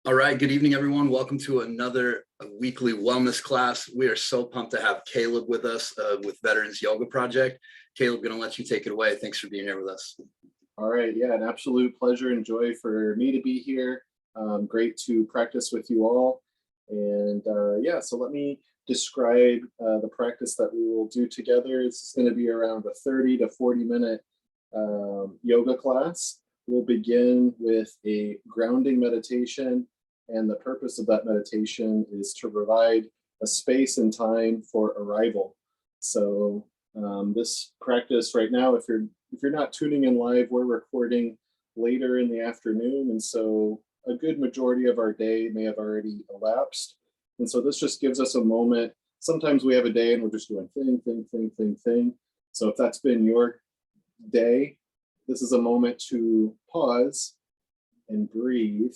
All right, good evening, everyone. Welcome to another weekly wellness class. We are so pumped to have Caleb with us with Veterans Yoga Project. Caleb, going to let you take it away. Thanks for being here with us. All right, yeah, an absolute pleasure and joy for me to be here. Great to practice with you all. And yeah, so let me describe the practice that we will do together. This is going to be around a 30 to 40 minute yoga class. We'll begin with a grounding meditation, and the purpose of that meditation is to provide a space and time for arrival. So this practice right now, if you're not tuning in live, we're recording later in the afternoon, and so a good majority of our day may have already elapsed. And so this just gives us a moment. Sometimes we have a day and we're just doing thing. So if that's been your day, this is a moment to pause and breathe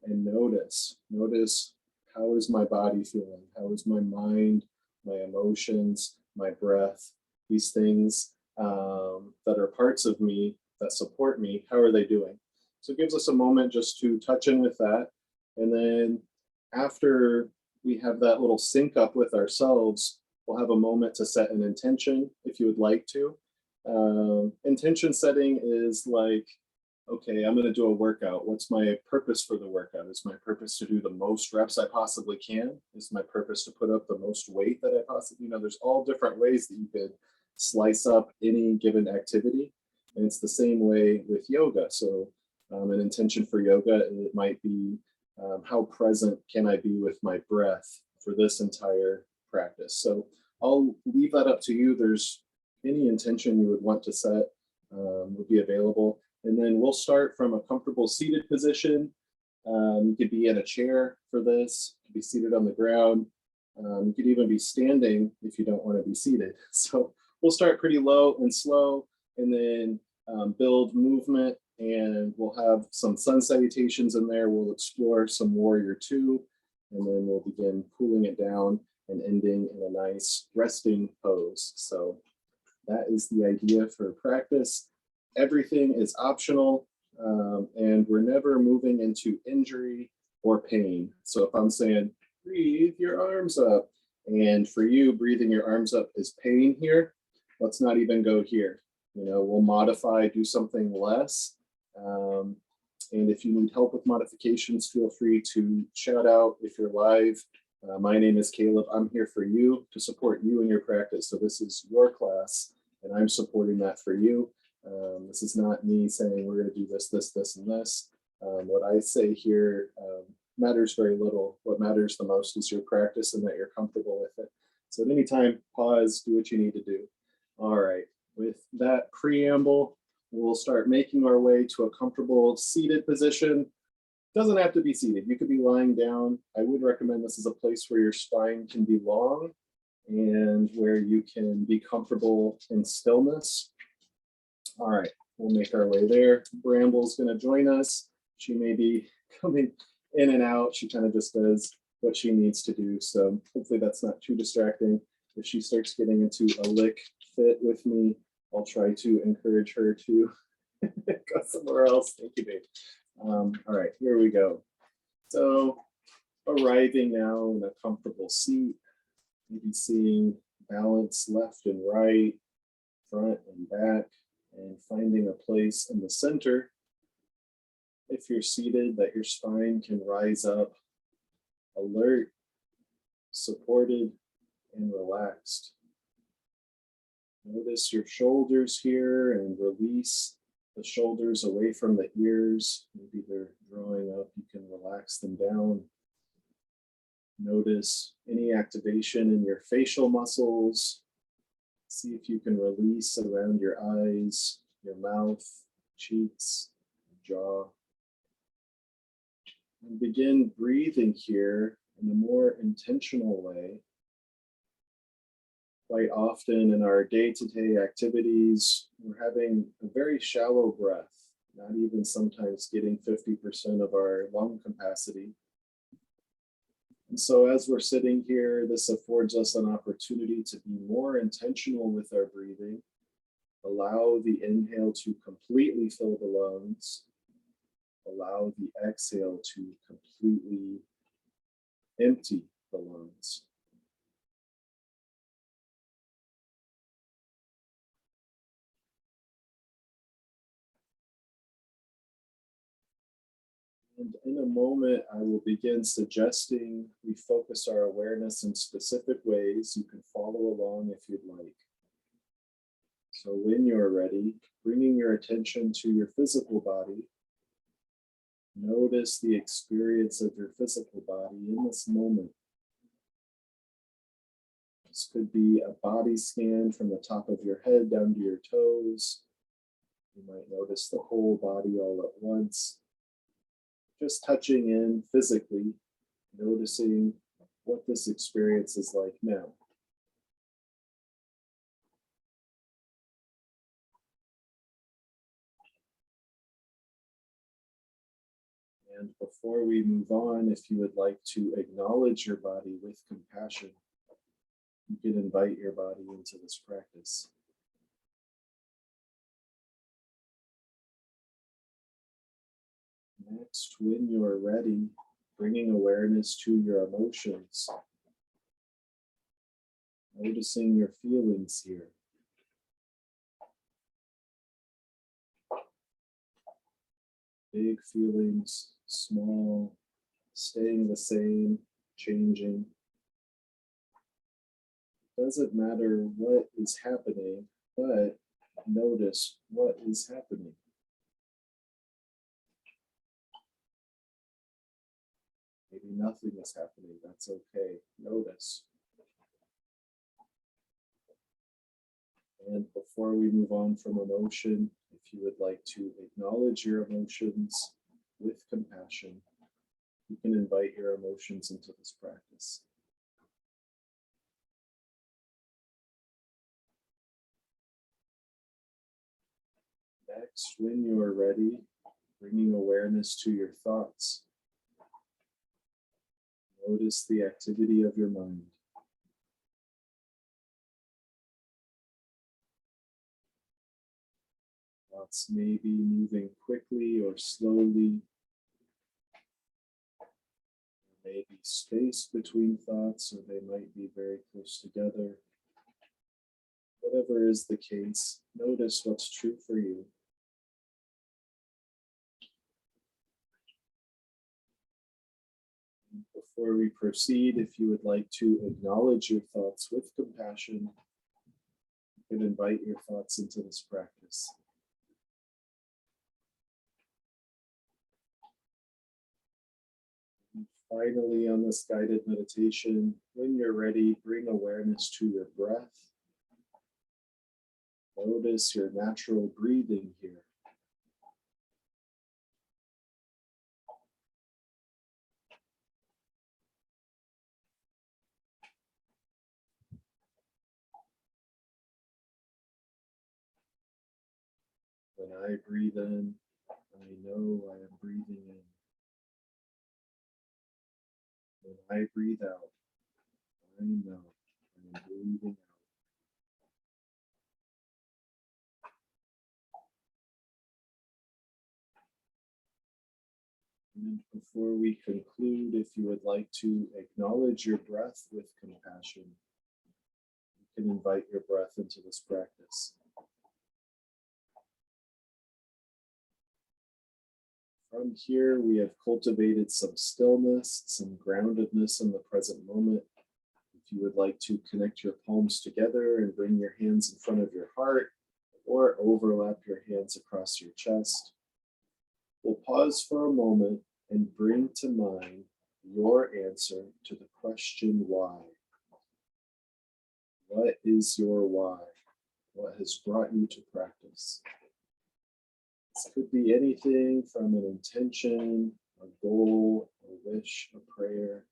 and notice. Notice, how is my body feeling? How is my mind, my emotions, my breath, these things that are parts of me that support me, how are they doing? So it gives us a moment just to touch in with that. And then after we have that little sync up with ourselves, we'll have a moment to set an intention if you would like to. Intention setting is like, okay, I'm going to do a workout. What's my purpose for the workout? Is my purpose to do the most reps I possibly can? Is my purpose to put up the most weight that I possibly, there's all different ways that you could slice up any given activity. And it's the same way with yoga. So an intention for yoga, it might be how present can I be with my breath for this entire practice? So I'll leave that up to you. There's any intention you would want to set would be available. And then we'll start from a comfortable seated position. You could be in a chair for this, you could be seated on the ground. You could even be standing if you don't want to be seated. So we'll start pretty low and slow, and then build movement, and we'll have some Sun Salutations in there. We'll explore some Warrior Two, and then we'll begin cooling it down and ending in a nice resting pose. So that is the idea for practice. Everything is optional, and we're never moving into injury or pain. So if I'm saying, breathe your arms up, and for you, breathing your arms up is pain here, let's not even go here. We'll modify, do something less. And if you need help with modifications, feel free to shout out if you're live. My name is Caleb. I'm here for you, to support you in your practice. So this is your class, and I'm supporting that for you. This is not me saying we're going to do this, and this. What I say here matters very little. What matters the most is your practice and that you're comfortable with it. So at any time, pause, do what you need to do. All right, with that preamble, we'll start making our way to a comfortable seated position. Doesn't have to be seated. You could be lying down. I would recommend this is a place where your spine can be long and where you can be comfortable in stillness. All right, we'll make our way there. Bramble's going to join us. She may be coming in and out. She kind of just does what she needs to do. So hopefully that's not too distracting. If she starts getting into a lick fit with me, I'll try to encourage her to go somewhere else. Thank you, babe. All right, here we go. So arriving now in a comfortable seat, maybe seeing balance left and right, front and back, and finding a place in the center. If you're seated, that your spine can rise up, alert, supported, and relaxed. Notice your shoulders here and release the shoulders away from the ears. Maybe they're drawing up, you can relax them down. Notice any activation in your facial muscles. See if you can release around your eyes, your mouth, cheeks, jaw. And begin breathing here in a more intentional way. Quite often in our day-to-day activities, we're having a very shallow breath, not even sometimes getting 50% of our lung capacity. And so as we're sitting here, this affords us an opportunity to be more intentional with our breathing, allow the inhale to completely fill the lungs, allow the exhale to completely empty the lungs. And in a moment, I will begin suggesting we focus our awareness in specific ways. You can follow along if you'd like. So when you're ready, bringing your attention to your physical body, notice the experience of your physical body in this moment. This could be a body scan from the top of your head down to your toes. You might notice the whole body all at once. Just touching in physically, noticing what this experience is like now. And before we move on, if you would like to acknowledge your body with compassion, you can invite your body into this practice. Next, when you're ready, bringing awareness to your emotions, noticing your feelings here. Big feelings, small, staying the same, changing. Doesn't matter what is happening, but notice what is happening. Maybe nothing is happening, that's okay. Notice. And before we move on from emotion, if you would like to acknowledge your emotions with compassion, you can invite your emotions into this practice. Next, when you are ready, bringing awareness to your thoughts. Notice the activity of your mind. Thoughts may be moving quickly or slowly. There may be space between thoughts, or they might be very close together. Whatever is the case, notice what's true for you. Before we proceed, if you would like to acknowledge your thoughts with compassion, you can invite your thoughts into this practice. And finally, on this guided meditation, when you're ready, bring awareness to your breath. Notice your natural breathing here. When I breathe in, I know I am breathing in. When I breathe out, I know I am breathing out. And before we conclude, if you would like to acknowledge your breath with compassion, you can invite your breath into this practice. From here, we have cultivated some stillness, some groundedness in the present moment. If you would like to connect your palms together and bring your hands in front of your heart, or overlap your hands across your chest, we'll pause for a moment and bring to mind your answer to the question why. What is your why? What has brought you to practice? This could be anything from an intention, a goal, a wish, a prayer.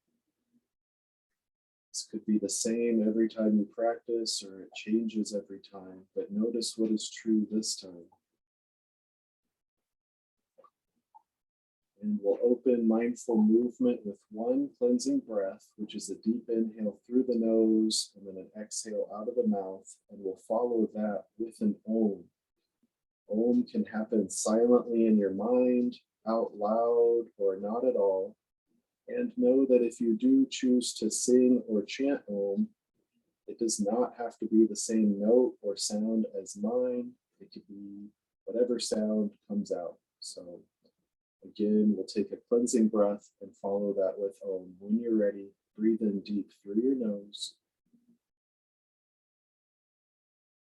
This could be the same every time you practice, or it changes every time, but notice what is true this time. And we'll open mindful movement with one cleansing breath, which is a deep inhale through the nose and then an exhale out of the mouth. And we'll follow that with an Om. Om can happen silently in your mind, out loud, or not at all. And know that if you do choose to sing or chant Om, it does not have to be the same note or sound as mine. It could be whatever sound comes out. So again, we'll take a cleansing breath and follow that with Om. When you're ready, breathe in deep through your nose.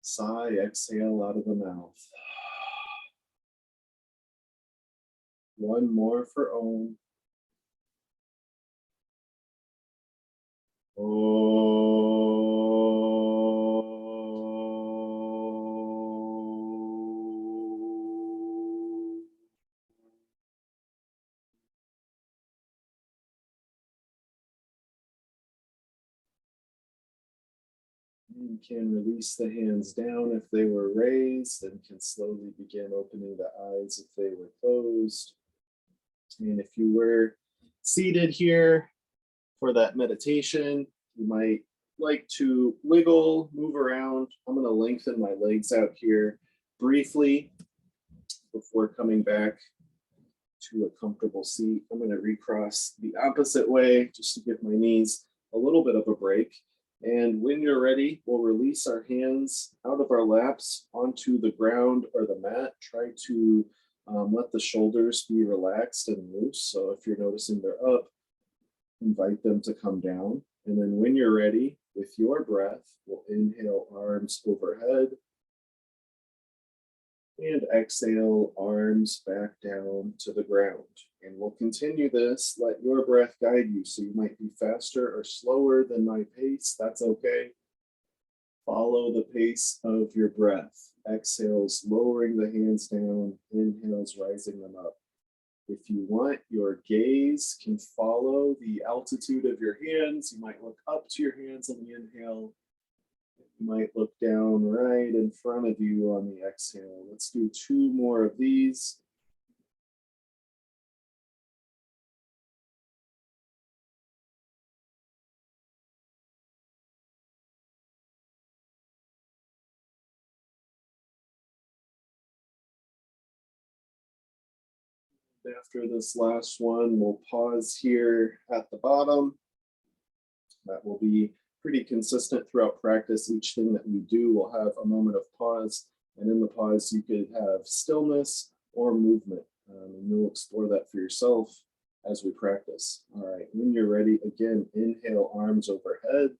Sigh, exhale out of the mouth. One more for Om. You can release the hands down if they were raised, and can slowly begin opening the eyes if they were closed. And if you were seated here for that meditation, you might like to wiggle, move around. I'm going to lengthen my legs out here briefly before coming back to a comfortable seat. I'm going to recross the opposite way just to give my knees a little bit of a break. And when you're ready, we'll release our hands out of our laps onto the ground or the mat. Try to let the shoulders be relaxed and loose. So if you're noticing they're up, invite them to come down. And then when you're ready, with your breath, we'll inhale arms overhead and exhale arms back down to the ground. And we'll continue this. Let your breath guide you. So you might be faster or slower than my pace. That's okay. Follow the pace of your breath. Exhales, lowering the hands down. Inhales, rising them up. If you want, your gaze can follow the altitude of your hands. You might look up to your hands on the inhale. You might look down right in front of you on the exhale. Let's do 2 more of these. After this last one, we'll pause here at the bottom. That will be pretty consistent throughout practice. Each thing that we do will have a moment of pause. And in the pause, you could have stillness or movement. And you'll explore that for yourself as we practice. All right, when you're ready, again, inhale, arms overhead.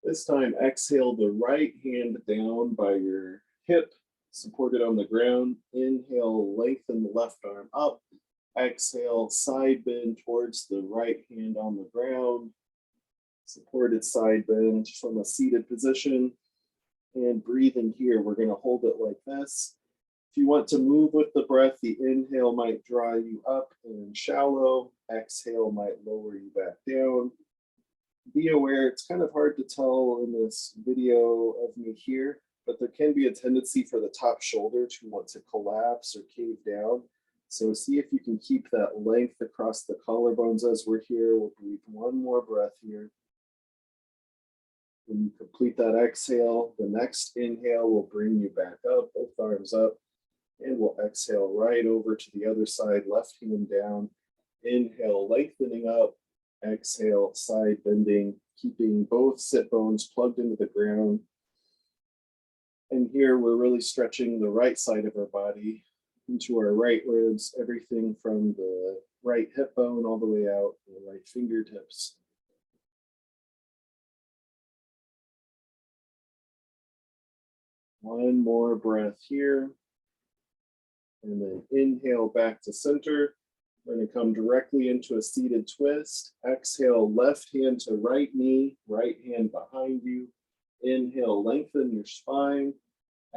This time, exhale the right hand down by your hip, supported on the ground. Inhale, lengthen the left arm up. Exhale, side bend towards the right hand on the ground. Supported side bend from a seated position. And breathing here, we're going to hold it like this. If you want to move with the breath, the inhale might draw you up and shallow. Exhale might lower you back down. Be aware, it's kind of hard to tell in this video of me here, but there can be a tendency for the top shoulder to want to collapse or cave down. So see if you can keep that length across the collarbones as we're here. We'll breathe 1 more breath here. When you complete that exhale, the next inhale will bring you back up, both arms up, and we'll exhale right over to the other side, left hand down. Inhale, lengthening up. Exhale, side bending, keeping both sit bones plugged into the ground. And here we're really stretching the right side of our body into our right ribs, everything from the right hip bone all the way out to the right fingertips. One more breath here. And then inhale back to center. We're going to come directly into a seated twist. Exhale, left hand to right knee, right hand behind you. Inhale, lengthen your spine.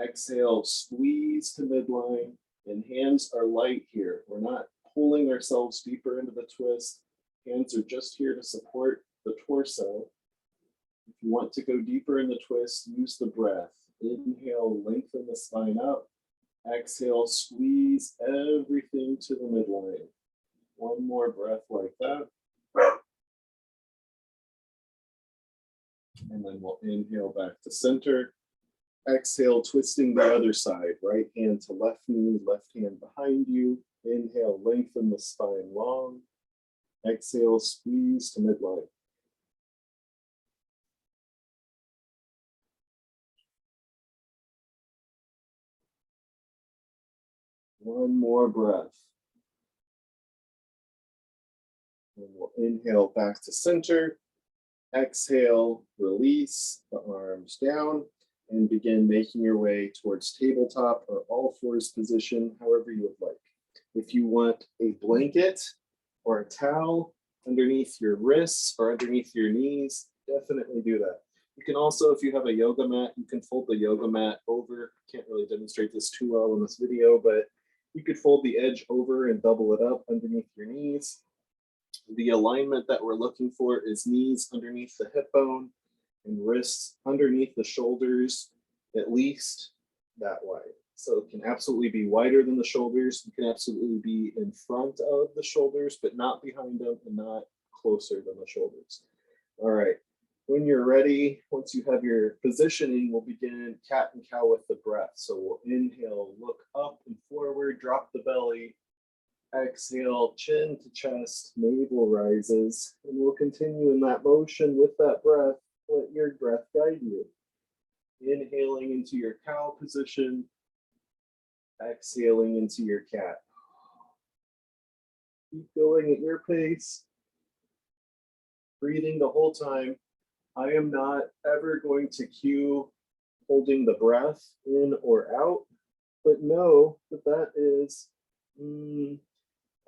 Exhale, squeeze to midline. And hands are light here. We're not pulling ourselves deeper into the twist. Hands are just here to support the torso. If you want to go deeper in the twist, use the breath. Inhale, lengthen the spine up. Exhale, squeeze everything to the midline. One more breath like that. And then we'll inhale back to center. Exhale, twisting the other side. Right hand to left knee, left hand behind you. Inhale, lengthen the spine long. Exhale, squeeze to midline. One more breath. And we'll inhale back to center. Exhale, release the arms down and begin making your way towards tabletop or all fours position, however you would like. If you want a blanket or a towel underneath your wrists or underneath your knees, definitely do that. You can also, if you have a yoga mat, you can fold the yoga mat over. Can't really demonstrate this too well in this video, but you could fold the edge over and double it up underneath your knees. The alignment that we're looking for is knees underneath the hip bone and wrists underneath the shoulders, at least that wide. So it can absolutely be wider than the shoulders. It can absolutely be in front of the shoulders, but not behind them and not closer than the shoulders. All right. When you're ready, once you have your positioning, we'll begin cat and cow with the breath. So we'll inhale, look up and forward, drop the belly. Exhale, chin to chest, navel rises, and we'll continue in that motion with that breath. Let your breath guide you. Inhaling into your cow position, exhaling into your cat. Keep going at your pace, breathing the whole time. I am not ever going to cue holding the breath in or out, but know that that is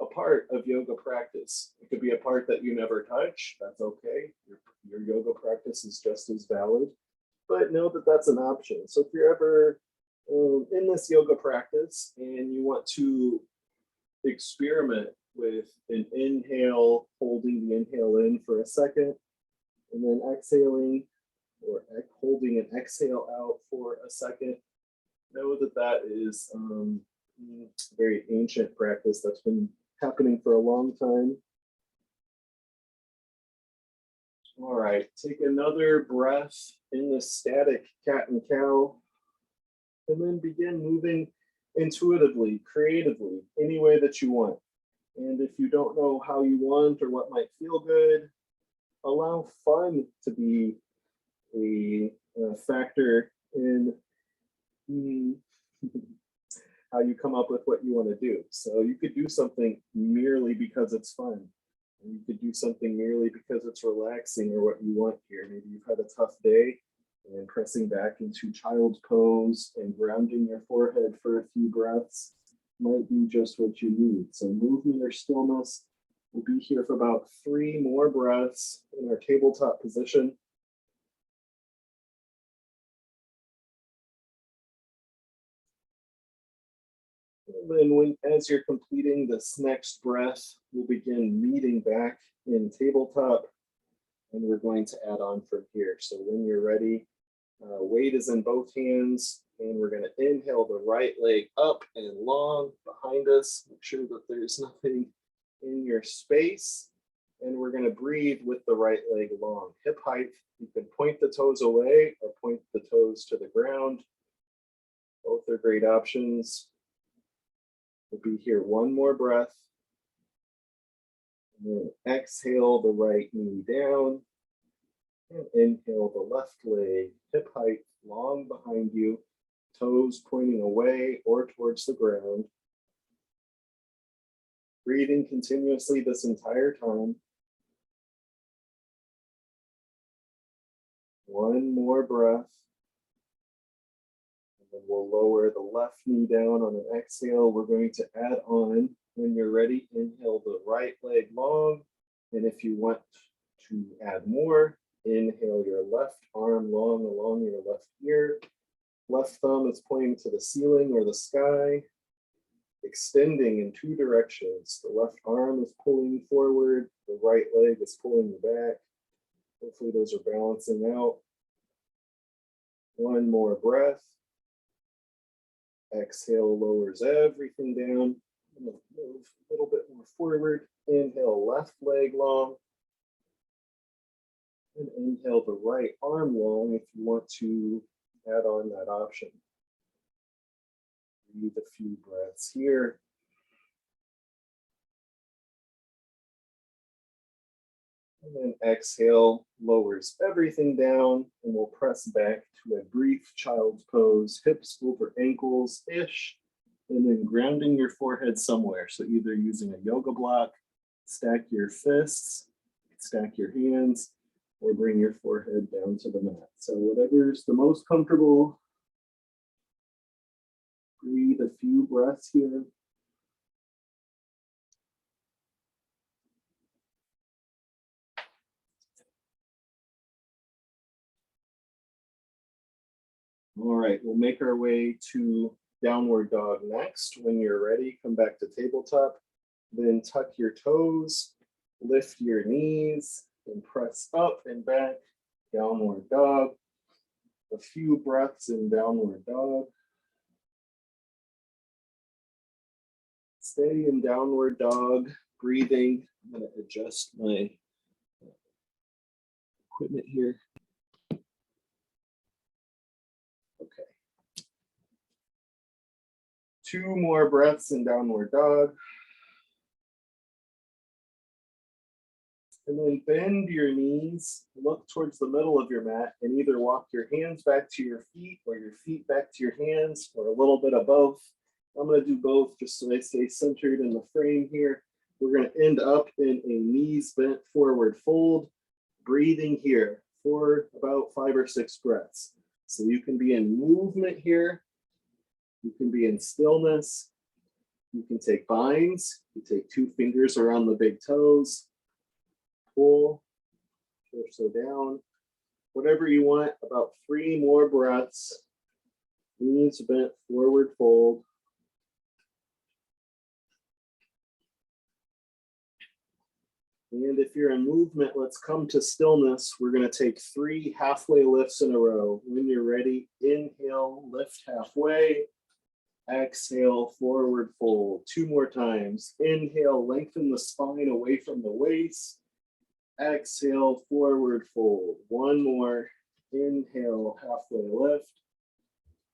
a part of yoga practice. It could be a part that you never touch. That's okay. Your yoga practice is just as valid, but know that that's an option. So if you're ever in this yoga practice and you want to experiment with an inhale, holding the inhale in for a second, and then exhaling or holding an exhale out for a second, know that that is a very ancient practice that's been happening for a long time. All right, take another breath in the static cat and cow, and then begin moving intuitively, creatively, any way that you want. And if you don't know how you want or what might feel good, allow fun to be a factor in how you come up with what you want to do. So you could do something merely because it's fun. And you could do something merely because it's relaxing or what you want here. Maybe you've had a tough day and pressing back into child's pose and grounding your forehead for a few breaths might be just what you need. So movement or stillness. We'll be here for about 3 more breaths in our tabletop position. And then as you're completing this next breath, we'll begin meeting back in tabletop, and we're going to add on from here. So when you're ready, weight is in both hands, and we're going to inhale the right leg up and long behind us. Make sure that there's nothing in your space, and we're going to breathe with the right leg long. Hip height, you can point the toes away or point the toes to the ground. Both are great options. We'll be here 1 more breath. And then exhale the right knee down. And inhale the left leg, hip height long behind you, toes pointing away or towards the ground. Breathing continuously this entire time. 1 more breath. And we'll lower the left knee down on an exhale. We're going to add on, when you're ready, inhale the right leg long. And if you want to add more, inhale your left arm long along your left ear. Left thumb is pointing to the ceiling or the sky, extending in 2 directions. The left arm is pulling forward. The right leg is pulling you back. Hopefully those are balancing out. 1 more breath. Exhale lowers everything down. Move a little bit more forward. Inhale left leg long. And inhale the right arm long if you want to add on that option. Breathe a few breaths here. And then exhale, lowers everything down, and we'll press back to a brief child's pose, hips over ankles-ish, and then grounding your forehead somewhere. So either using a yoga block, stack your fists, stack your hands, or bring your forehead down to the mat. So whatever's the most comfortable. Breathe a few breaths here. All right, we'll make our way to downward dog next. When you're ready, come back to tabletop, then tuck your toes, lift your knees, and press up and back, downward dog. A few breaths in downward dog. Stay in downward dog, breathing. I'm going to adjust my equipment here. Okay. 2 more breaths in downward dog. And then bend your knees, look towards the middle of your mat, and either walk your hands back to your feet or your feet back to your hands, or a little bit above. I'm going to do both just so I stay centered in the frame here. We're going to end up in a knees bent forward fold, breathing here for about 5 or 6 breaths. So you can be in movement here. You can be in stillness. You can take binds. You take 2 fingers around the big toes. Pull, torso down, whatever you want. About 3 more breaths. Knees bent forward fold. And if you're in movement, let's come to stillness. We're going to take 3 halfway lifts in a row. When you're ready, inhale, lift halfway. Exhale, forward fold. 2 more times. Inhale, lengthen the spine away from the waist. Exhale, forward fold. 1 more. Inhale, halfway lift.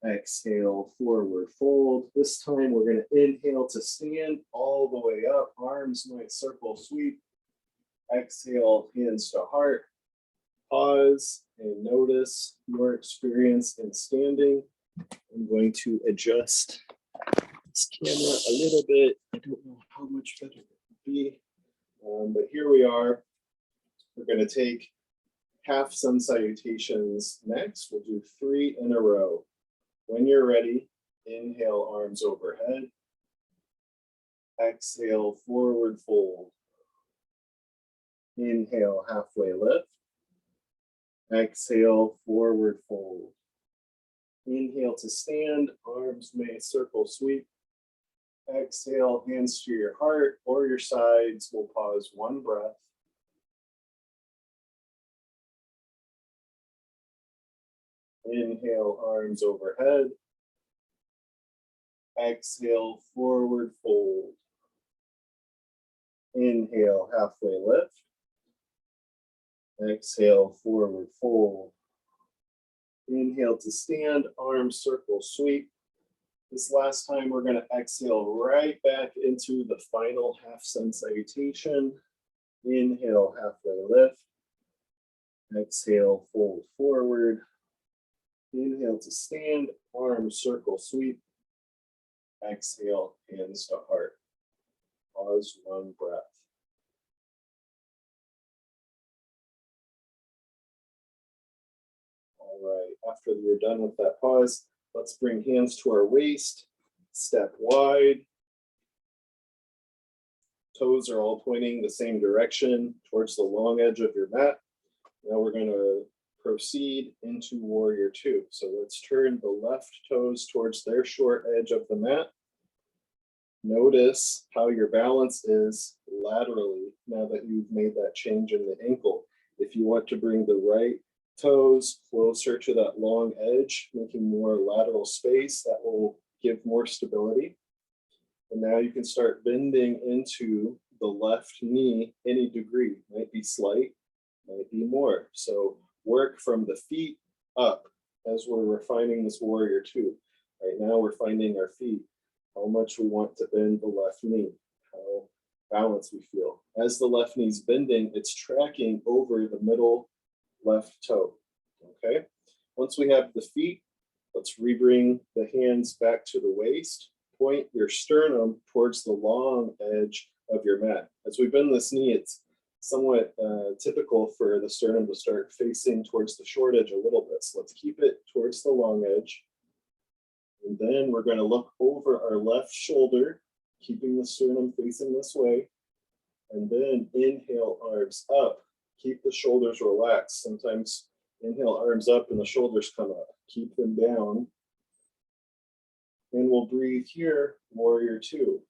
Exhale, forward fold. This time we're going to inhale to stand all the way up. Arms might circle sweep. Exhale, hands to heart. Pause and notice your experience in standing. I'm going to adjust this camera a little bit. I don't know how much better it would be, but here we are. We're going to take half sun salutations next. We'll do 3 in a row. When you're ready, inhale, arms overhead. Exhale, forward fold. Inhale, halfway lift. Exhale, forward fold. Inhale to stand, arms may circle sweep. Exhale, hands to your heart or your sides. We'll pause 1 breath. Inhale, arms overhead. Exhale, forward fold. Inhale, halfway lift. Exhale, forward fold. Inhale to stand, arms circle sweep. This last time we're going to exhale right back into the final half sun salutation. Inhale, halfway lift. Exhale, fold forward. Inhale to stand, arms circle sweep. Exhale, hands to heart. Pause 1 breath. All right, after you're done with that pause, let's bring hands to our waist, step wide. Toes are all pointing the same direction towards the long edge of your mat. Now we're going to proceed into warrior 2. So let's turn the left toes towards their short edge of the mat. Notice how your balance is laterally now that you've made that change in the ankle. If you want to bring the right toes closer to that long edge, making more lateral space, that will give more stability. And now you can start bending into the left knee any degree. Might be slight, might be more. So work from the feet up as we're refining this warrior 2. Right now we're finding our feet, how much we want to bend the left knee, how balanced we feel. As the left knee's bending, it's tracking over the middle left toe, okay? Once we have the feet, let's rebring the hands back to the waist. Point your sternum towards the long edge of your mat. As we bend this knee, it's somewhat typical for the sternum to start facing towards the short edge a little bit. So let's keep it towards the long edge. And then we're going to look over our left shoulder, keeping the sternum facing this way. And then inhale, arms up. Keep the shoulders relaxed. Sometimes inhale, arms up, and the shoulders come up. Keep them down. And we'll breathe here, warrior two.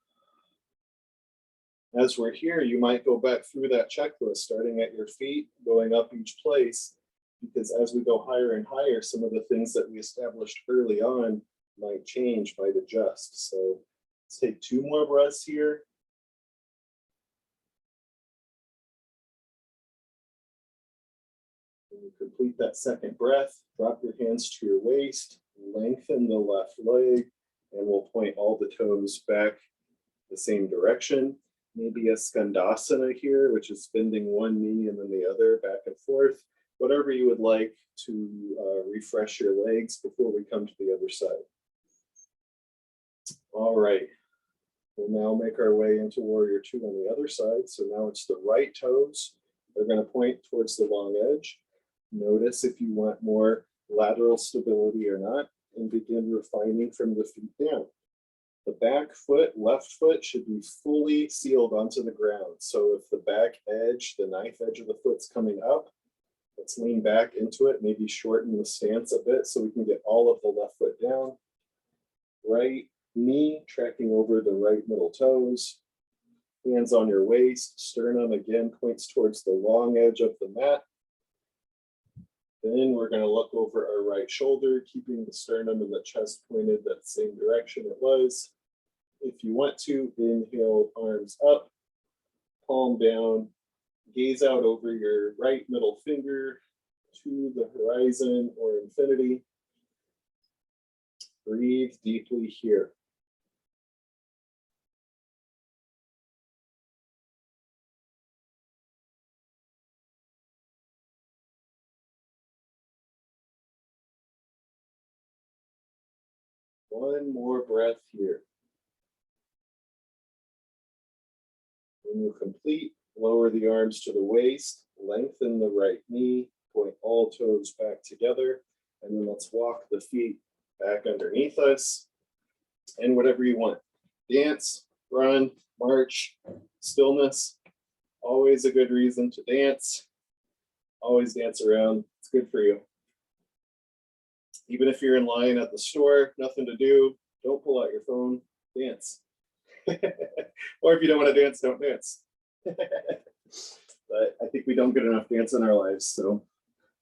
As we're here, you might go back through that checklist, starting at your feet, going up each place, because as we go higher and higher, some of the things that we established early on might change, might adjust. So let's take 2 more breaths here. When you complete that second breath, drop your hands to your waist, lengthen the left leg, and we'll point all the toes back the same direction. Maybe a skandasana here, which is bending one knee and then the other back and forth. Whatever you would like to refresh your legs before we come to the other side. All right, we'll now make our way into warrior two on the other side. So now it's the right toes. They're going to point towards the long edge. Notice if you want more lateral stability or not, and begin refining from the feet down. The back foot, left foot, should be fully sealed onto the ground. So if the back edge, the knife edge of the foot's coming up, let's lean back into it, maybe shorten the stance a bit so we can get all of the left foot down. Right knee tracking over the right middle toes. Hands on your waist, sternum again points towards the long edge of the mat. Then we're going to look over our right shoulder, keeping the sternum and the chest pointed that same direction it was. If you want to, inhale, arms up, palm down, gaze out over your right middle finger to the horizon or infinity. Breathe deeply here. One more breath here. When you complete, lower the arms to the waist, lengthen the right knee, point all toes back together, and then let's walk the feet back underneath us, and whatever you want. Dance, run, march, stillness, always a good reason to dance. Always dance around, it's good for you. Even if you're in line at the store, nothing to do, don't pull out your phone, dance. Or if you don't want to dance, don't dance. But I think we don't get enough dance in our lives, so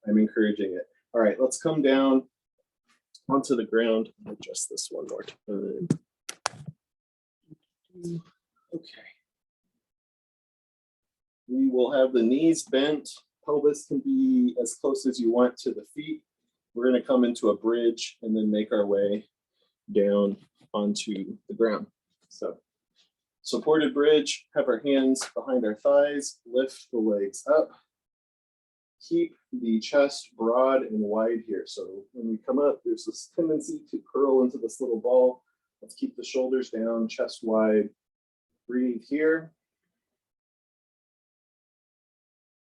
I'm encouraging it. All right, let's come down onto the ground. Adjust this one more time. Okay. We will have the knees bent. Pelvis can be as close as you want to the feet. We're going to come into a bridge and then make our way down onto the ground. So supported bridge, have our hands behind our thighs, lift the legs up. Keep the chest broad and wide here. So when we come up, there's this tendency to curl into this little ball. Let's keep the shoulders down, chest wide. Breathe here.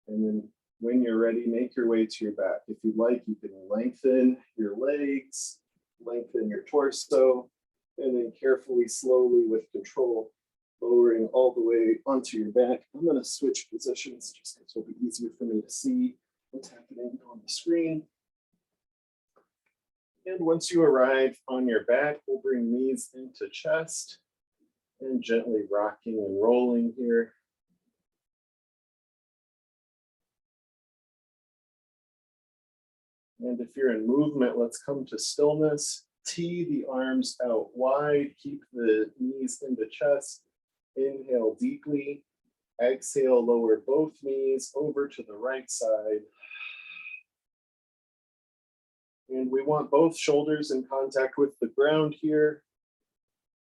And then when you're ready, make your way to your back. If you'd like, you can lengthen your legs, lengthen your torso, and then carefully, slowly, with control, lowering all the way onto your back. I'm going to switch positions just because it'll be easier for me to see what's happening on the screen. And once you arrive on your back, we'll bring knees into chest and gently rocking and rolling here. And if you're in movement, let's come to stillness. Tee the arms out wide, keep the knees into chest. Inhale deeply. Exhale, lower both knees over to the right side. And we want both shoulders in contact with the ground here.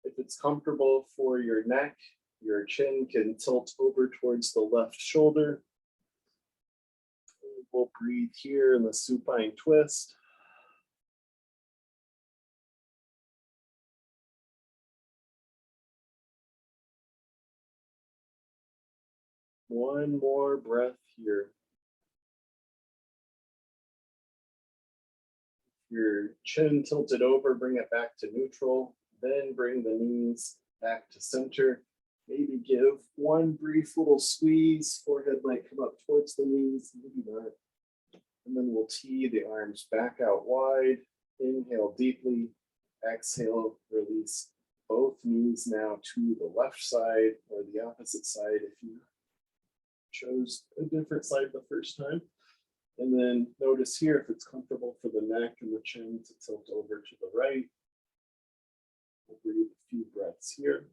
If it's comfortable for your neck Your chin can tilt over towards the left shoulder. We'll breathe here in the supine twist. One more breath here. Your chin tilted over, bring it back to neutral, then bring the knees back to center. Maybe give one brief little squeeze, forehead might come up towards the knees, maybe not. And then we'll tee the arms back out wide. Inhale deeply, exhale, release both knees now to the left side or the opposite side if you chose a different side the first time. And then notice here if it's comfortable for the neck and the chin to tilt over to the right. We'll breathe a few breaths here.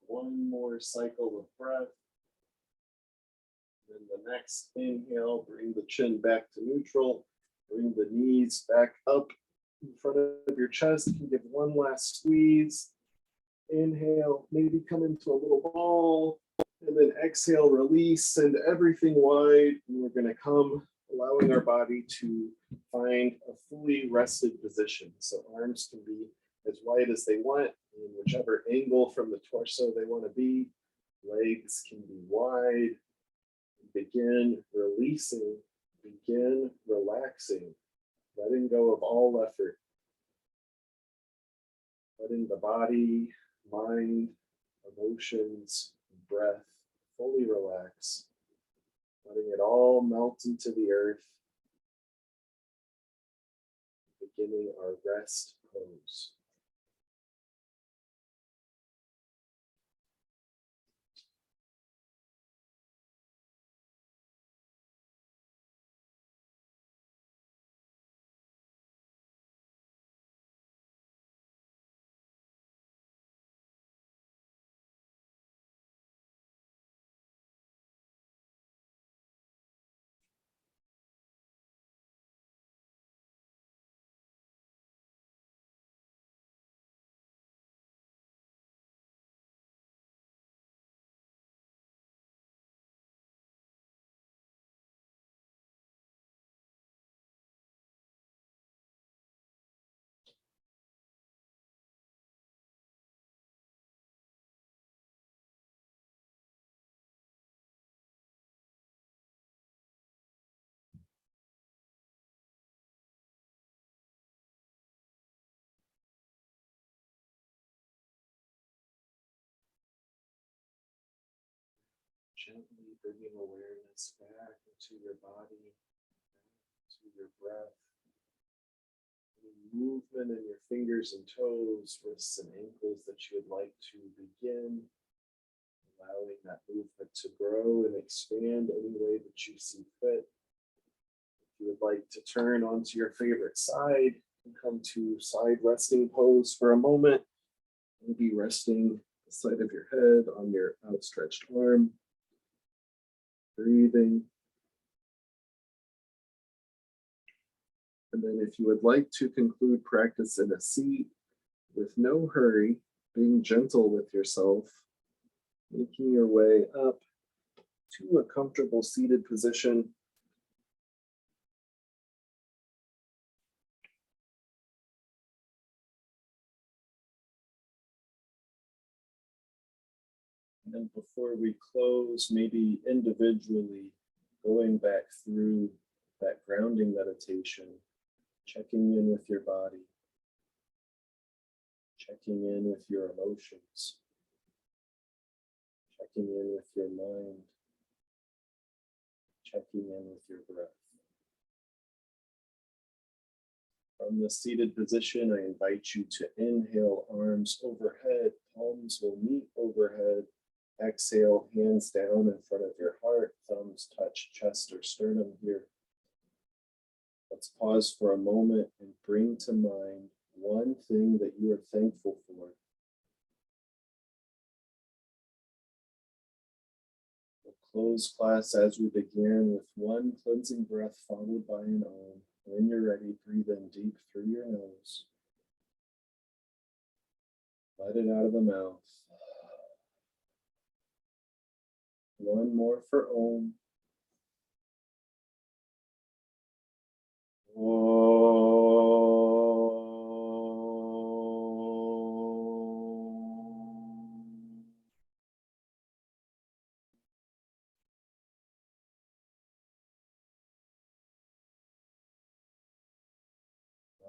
One more cycle of breath. Then the next inhale, bring the chin back to neutral. Bring the knees back up in front of your chest. You can give one last squeeze. Inhale, maybe come into a little ball. And then exhale, release, send everything wide. And we're going to come, allowing our body to find a fully rested position. So arms can be as wide as they want, in whichever angle from the torso they want to be. Legs can be wide. Begin releasing, begin relaxing, letting go of all effort. Letting the body, mind, emotions, breath fully relax. Letting it all melt into the earth. Beginning our rest pose. Gently bringing awareness back into your body, to your breath. Any movement in your fingers and toes, wrists and ankles that you would like to begin. Allowing that movement to grow and expand any way that you see fit. If you would like to turn onto your favorite side and come to side resting pose for a moment, maybe resting the side of your head on your outstretched arm. Breathing. And then if you would like to conclude practice in a seat with no hurry, being gentle with yourself, making your way up to a comfortable seated position. And then before we close, maybe individually going back through that grounding meditation, checking in with your body, checking in with your emotions, checking in with your mind, checking in with your breath. From the seated position, I invite you to inhale, arms overhead, palms will meet overhead. Exhale, hands down in front of your heart, thumbs touch chest or sternum here. Let's pause for a moment and bring to mind one thing that you are thankful for. Close class as we begin with one cleansing breath followed by an Om. When you're ready, breathe in deep through your nose. Let it out of the mouth. One more for Om.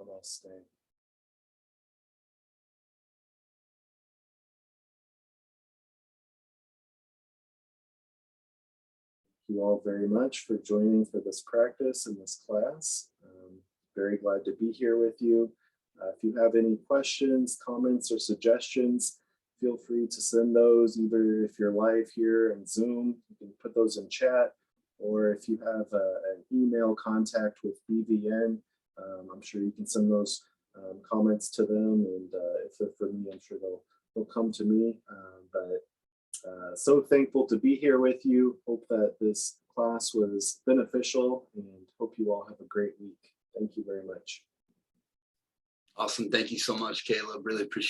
Namaste. Thank you all very much for joining for this practice in this class. Very glad to be here with you. If you have any questions, comments, or suggestions, feel free to send those either if you're live here in Zoom, you can put those in chat, or if you have an email contact with BVN, I'm sure you can send those comments to them, and if they're for me, I'm sure they'll come to me. So thankful to be here with you. Hope that this class was beneficial, and hope you all have a great week. Thank you very much. Awesome. Thank you so much, Caleb. Really appreciate it.